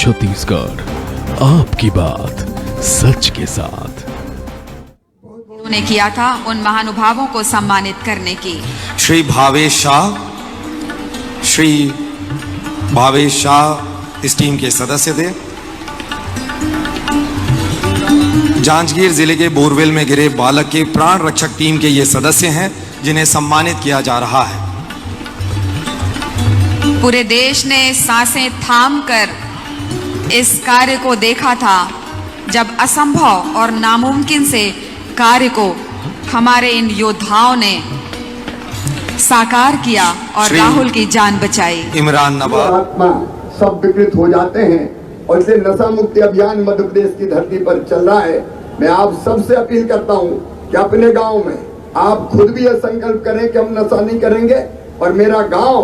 छत्तीसगढ़, आपकी बात सच के साथ। उन्होंने किया था उन महानुभावों को सम्मानित करने की। श्री भावेश शाह इस टीम के सदस्य थे। जांजगीर जिले के बोरवेल में गिरे बालक के प्राण रक्षक टीम के ये सदस्य हैं जिन्हें सम्मानित किया जा रहा है। पूरे देश ने सांसें थामकर इस कार्य को देखा था जब असंभव और नामुमकिन से कार्य को हमारे इन योद्धाओं ने साकार किया और राहुल की जान बचाई। इमरान नवाब आत्मा सब विकृत हो जाते हैं और इसलिए नशा मुक्ति अभियान मध्य प्रदेश की धरती पर चल रहा है। मैं आप सबसे अपील करता हूं कि अपने गांव में आप खुद भी यह संकल्प करें कि हम नशा नहीं करेंगे और मेरा गांव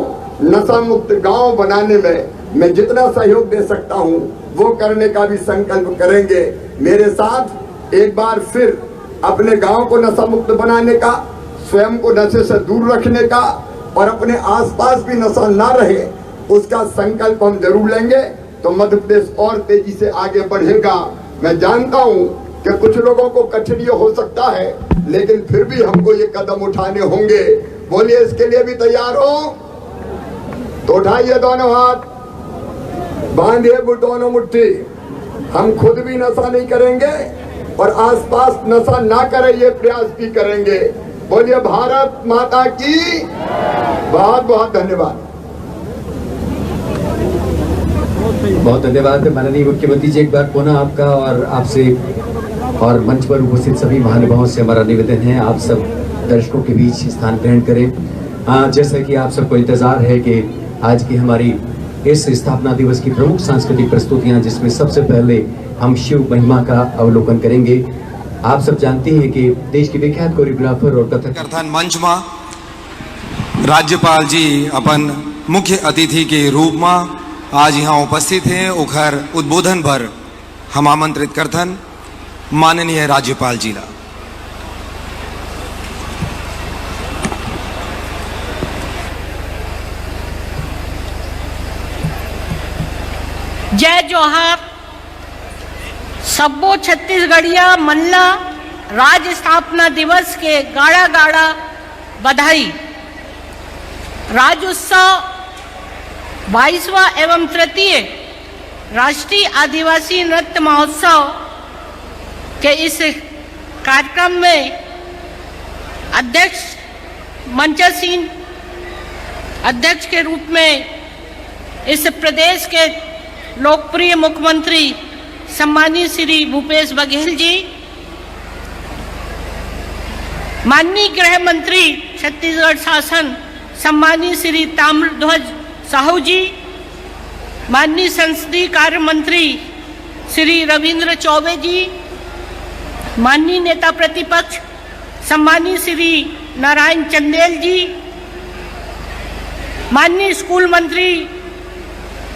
नशा मुक्त गांव बनाने में मैं जितना सहयोग दे सकता हूं वो करने का भी संकल्प करेंगे। मेरे साथ एक बार फिर अपने गांव को नशा मुक्त बनाने का, स्वयं को नशे से दूर रखने का और अपने आसपास भी नशा ना रहे उसका संकल्प हम जरूर लेंगे तो मध्य प्रदेश और तेजी से आगे बढ़ेगा। मैं जानता हूं कि कुछ लोगों को कठिनाई हो सकता है लेकिन फिर भी हमको ये कदम उठाने होंगे। बोलिए इसके लिए भी तैयार हो तो उठाइए दोनों हाथ, बांधिए दोनों मुट्ठी। हम खुद भी नशा नहीं करेंगे और आसपास नशा ना करे ये प्रयास भी करेंगे। बोलिए भारत माता की। बहुत बहुत धन्यवाद। बहुत धन्यवाद माननीय मुख्यमंत्री जी। एक बार पुनः आपका और आपसे और मंच पर उपस्थित सभी महानुभावों से हमारा निवेदन है आप सब दर्शकों के बीच स्थान ग्रहण करें। जैसा कि आप सबको इंतजार है कि आज की हमारी इस स्थापना दिवस की प्रमुख सांस्कृतिक प्रस्तुतियां जिसमें सबसे पहले हम शिव महिमा का अवलोकन करेंगे। आप सब जानते हैं कि देश के विख्यात कोरियोग्राफर और कथक मंच में राज्यपाल जी अपन मुख्य अतिथि के रूप में आज यहाँ उपस्थित हैं। उखर उद्बोधन भर हम आमंत्रित करथन माननीय राज्यपाल जी ला। जय जोहार। सब्बो छत्तीसगढ़िया मनला राज्य स्थापना दिवस के गाड़ा गाड़ा बधाई। राज्योत्सव 22वां एवं तृतीय राष्ट्रीय आदिवासी नृत्य महोत्सव के इस कार्यक्रम में अध्यक्ष मंचासीन अध्यक्ष के रूप में इस प्रदेश के लोकप्रिय मुख्यमंत्री सम्मानीय श्री भूपेश बघेल जी, माननीय गृह मंत्री छत्तीसगढ़ शासन सम्मानीय श्री ताम्रध्वज साहू जी, माननीय संसदीय कार्य मंत्री श्री रविंद्र चौबे जी, माननीय नेता प्रतिपक्ष सम्मानीय श्री नारायण चंदेल जी, माननीय स्कूल मंत्री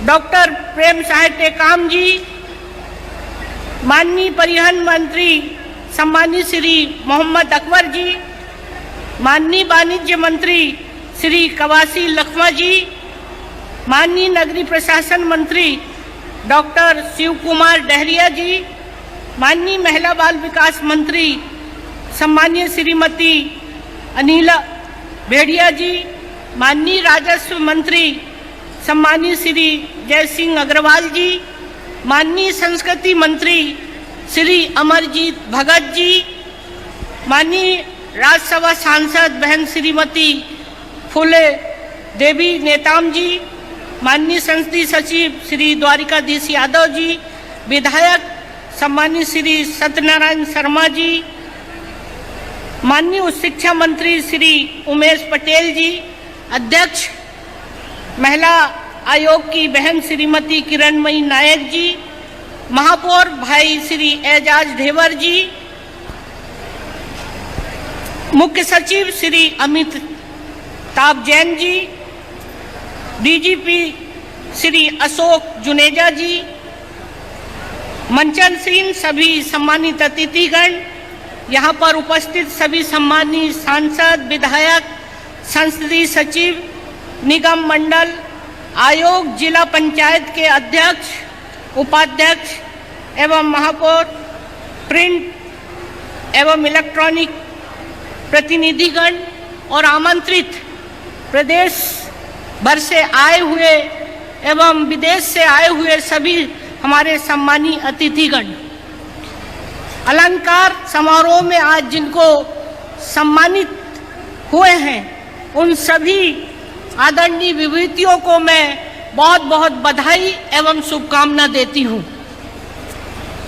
डॉक्टर प्रेम साय टेकाम जी, माननीय परिवहन मंत्री सम्मानीय श्री मोहम्मद अकबर जी, माननीय वाणिज्य मंत्री श्री कवासी लखमा जी, माननीय नगरीय प्रशासन मंत्री डॉक्टर शिव कुमार डहरिया जी, माननीय महिला बाल विकास मंत्री सम्मानीय श्रीमती अनिला भेड़िया जी, माननीय राजस्व मंत्री सम्मानीय श्री जय सिंह अग्रवाल जी, माननीय संस्कृति मंत्री श्री अमरजीत भगत जी, माननीय राज्यसभा सांसद बहन श्रीमती फूले देवी नेताम जी, माननीय संसदीय सचिव श्री द्वारिकाधीश यादव जी, विधायक सम्मानीय श्री सत्यनारायण शर्मा जी, माननीय उच्च शिक्षा मंत्री श्री उमेश पटेल जी, अध्यक्ष महिला आयोग की बहन श्रीमती किरणमयी नायक जी, महापौर भाई श्री एजाज ढेबर जी, मुख्य सचिव श्री अमित ताप जैन जी, डीजीपी श्री अशोक जुनेजा जी, मंचनसीन सभी सम्मानित अतिथिगण, यहाँ पर उपस्थित सभी सम्मानित सांसद, विधायक, संसदीय सचिव, निगम मंडल, आयोग, जिला पंचायत के अध्यक्ष, उपाध्यक्ष एवं महापौर, प्रिंट एवं इलेक्ट्रॉनिक प्रतिनिधिगण और आमंत्रित प्रदेश भर से आए हुए एवं विदेश से आए हुए सभी हमारे सम्मानीय अतिथिगण, अलंकार समारोह में आज जिनको सम्मानित हुए हैं उन सभी आदरणीय विभूतियों को मैं बहुत बहुत बधाई एवं शुभकामना देती हूँ।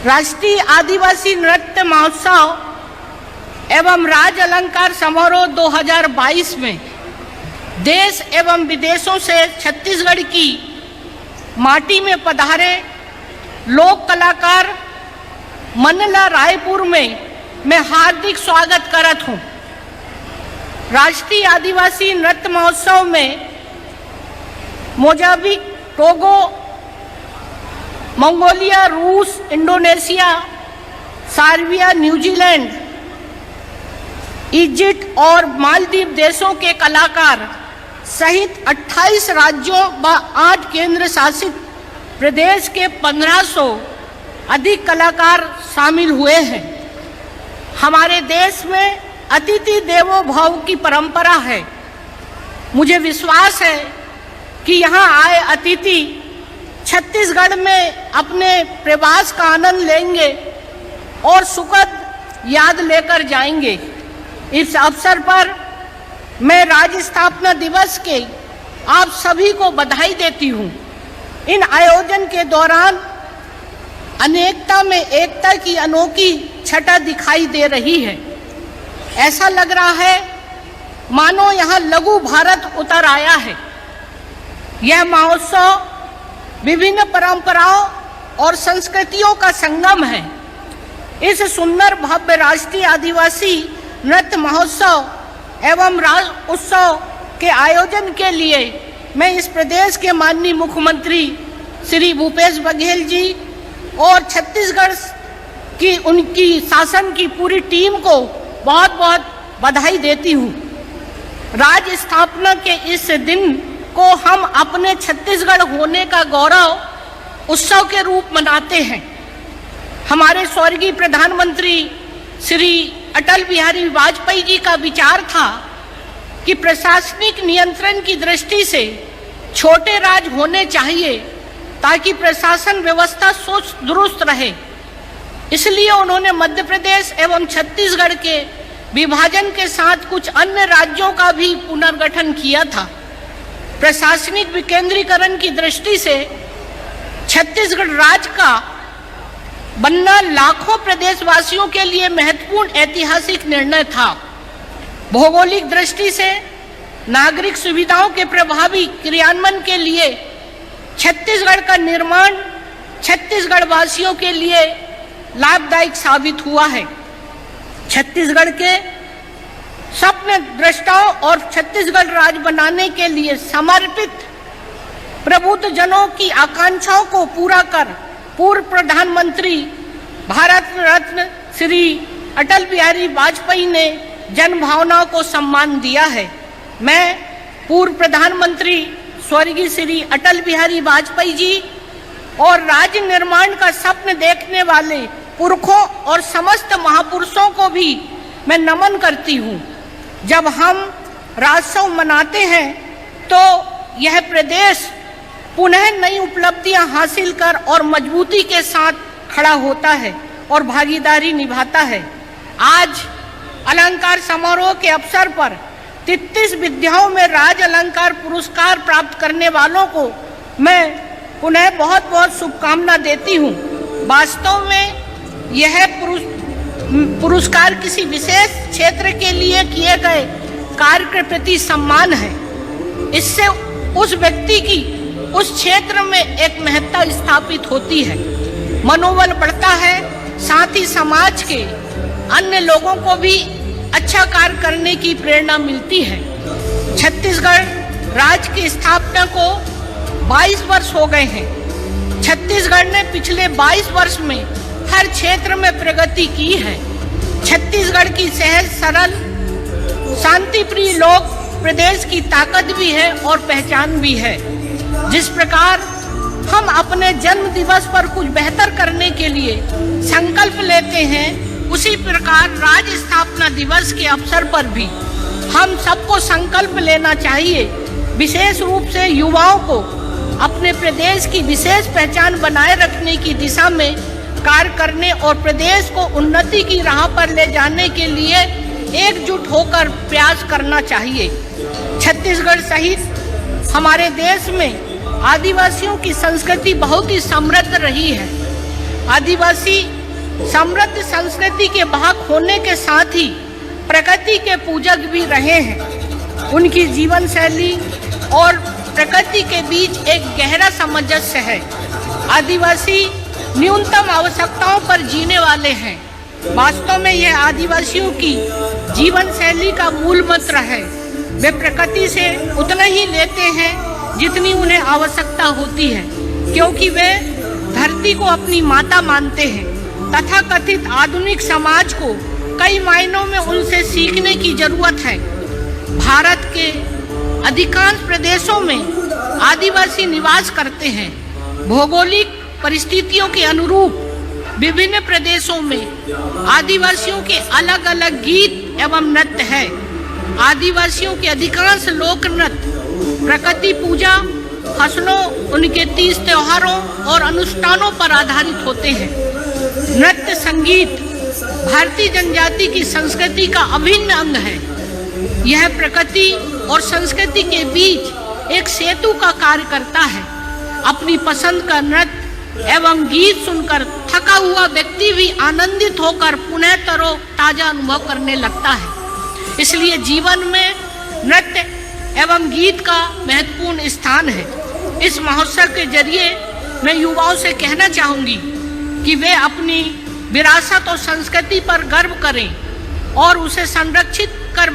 राष्ट्रीय आदिवासी नृत्य महोत्सव एवं राज अलंकार समारोह 2022 में देश एवं विदेशों से छत्तीसगढ़ की माटी में पधारे लोक कलाकार मनला रायपुर में मैं हार्दिक स्वागत करत हूँ। राष्ट्रीय आदिवासी नृत्य महोत्सव में मोजाम्बिक, टोगो, मंगोलिया, रूस, इंडोनेशिया, सर्बिया, न्यूजीलैंड, इजिप्ट और मालदीव देशों के कलाकार सहित 28 राज्यों व 8 केंद्र शासित प्रदेश के 1500 अधिक कलाकार शामिल हुए हैं। हमारे देश में अतिथि देवो भव की परंपरा है। मुझे विश्वास है कि यहाँ आए अतिथि छत्तीसगढ़ में अपने प्रवास का आनंद लेंगे और सुखद याद लेकर जाएंगे। इस अवसर पर मैं राज्य स्थापना दिवस के आप सभी को बधाई देती हूँ। इन आयोजन के दौरान अनेकता में एकता की अनोखी छटा दिखाई दे रही है। ऐसा लग रहा है मानो यहाँ लघु भारत उतर आया है। यह महोत्सव विभिन्न परंपराओं और संस्कृतियों का संगम है। इस सुंदर भव्य राष्ट्रीय आदिवासी नृत्य महोत्सव एवं राज उत्सव के आयोजन के लिए मैं इस प्रदेश के माननीय मुख्यमंत्री श्री भूपेश बघेल जी और छत्तीसगढ़ की उनकी शासन की पूरी टीम को बहुत बहुत बधाई देती हूँ। राज्य स्थापना के इस दिन को हम अपने छत्तीसगढ़ होने का गौरव उत्सव के रूप मनाते हैं। हमारे स्वर्गीय प्रधानमंत्री श्री अटल बिहारी वाजपेयी जी का विचार था कि प्रशासनिक नियंत्रण की दृष्टि से छोटे राज्य होने चाहिए ताकि प्रशासन व्यवस्था सुस्त दुरुस्त रहे। इसलिए उन्होंने मध्य प्रदेश एवं छत्तीसगढ़ के विभाजन के साथ कुछ अन्य राज्यों का भी पुनर्गठन किया था। प्रशासनिक विकेंद्रीकरण की दृष्टि से छत्तीसगढ़ राज्य का बनना लाखों प्रदेशवासियों के लिए महत्वपूर्ण ऐतिहासिक निर्णय था। भौगोलिक दृष्टि से नागरिक सुविधाओं के प्रभावी क्रियान्वयन के लिए छत्तीसगढ़ का निर्माण छत्तीसगढ़ वासियों के लिए लाभदायक साबित हुआ है। छत्तीसगढ़ के स्वप्न दृष्टाओं और छत्तीसगढ़ राज्य बनाने के लिए समर्पित प्रबुद्ध जनों की आकांक्षाओं को पूरा कर पूर्व प्रधानमंत्री भारत रत्न श्री अटल बिहारी वाजपेयी ने जन भावनाओं को सम्मान दिया है। मैं पूर्व प्रधानमंत्री स्वर्गीय श्री अटल बिहारी वाजपेयी जी और राज्य निर्माण का स्वप्न देखने वाले पुरखों और समस्त महापुरुषों को भी मैं नमन करती हूँ। जब हम राज्योत्सव मनाते हैं तो यह प्रदेश पुनः नई उपलब्धियां हासिल कर और मजबूती के साथ खड़ा होता है और भागीदारी निभाता है। आज अलंकार समारोह के अवसर पर 33 विद्याओं में राज अलंकार पुरस्कार प्राप्त करने वालों को मैं पुनः बहुत बहुत शुभकामना देती हूँ। वास्तव में यह पुरस्कार किसी विशेष क्षेत्र के लिए किए गए कार्य के प्रति सम्मान है। इससे उस व्यक्ति की उस क्षेत्र में एक महत्ता स्थापित होती है, मनोबल बढ़ता है, साथ ही समाज के अन्य लोगों को भी अच्छा कार्य करने की प्रेरणा मिलती है। छत्तीसगढ़ राज्य की स्थापना को 22 वर्ष हो गए हैं। छत्तीसगढ़ ने पिछले 22 वर्ष में हर क्षेत्र में प्रगति की है। छत्तीसगढ़ की सहज सरल शांति प्रिय लोग प्रदेश की ताकत भी है और पहचान भी है। जिस प्रकार हम अपने जन्म दिवस पर कुछ बेहतर करने के लिए संकल्प लेते हैं, उसी प्रकार राज्य स्थापना दिवस के अवसर पर भी हम सबको संकल्प लेना चाहिए। विशेष रूप से युवाओं को अपने प्रदेश की विशेष पहचान बनाए रखने की दिशा में कार्य करने और प्रदेश को उन्नति की राह पर ले जाने के लिए एकजुट होकर प्रयास करना चाहिए। छत्तीसगढ़ सहित हमारे देश में आदिवासियों की संस्कृति बहुत ही समृद्ध रही है। आदिवासी समृद्ध संस्कृति के भाग होने के साथ ही प्रकृति के पूजक भी रहे हैं। उनकी जीवन शैली और प्रकृति के बीच एक गहरा सामंजस्य है। आदिवासी न्यूनतम आवश्यकताओं पर जीने वाले हैं। वास्तव में यह आदिवासियों की जीवन शैली का मूल मंत्र है। वे प्रकृति से उतना ही लेते हैं जितनी उन्हें आवश्यकता होती है, क्योंकि वे धरती को अपनी माता मानते हैं। तथा कथित आधुनिक समाज को कई मायनों में उनसे सीखने की जरूरत है। भारत के अधिकांश प्रदेशों में आदिवासी निवास करते हैं। भौगोलिक परिस्थितियों के अनुरूप विभिन्न प्रदेशों में आदिवासियों के अलग अलग गीत एवं नृत्य है। आदिवासियों के अधिकांश लोक नृत्य प्रकृति पूजा, फसलों, उनके तीज त्योहारों और अनुष्ठानों पर आधारित होते हैं। नृत्य संगीत भारतीय जनजाति की संस्कृति का अभिन्न अंग है। यह प्रकृति और संस्कृति के बीच एक सेतु का कार्य करता है। अपनी पसंद का नृत्य एवं गीत सुनकर थका हुआ व्यक्ति भी आनंदित होकर पुनः तरोताजा अनुभव करने लगता है। इसलिए जीवन में नृत्य एवं गीत का महत्वपूर्ण स्थान है। इस महोत्सव के जरिए मैं युवाओं से कहना चाहूंगी कि वे अपनी विरासत और संस्कृति पर गर्व करें और उसे संरक्षित कर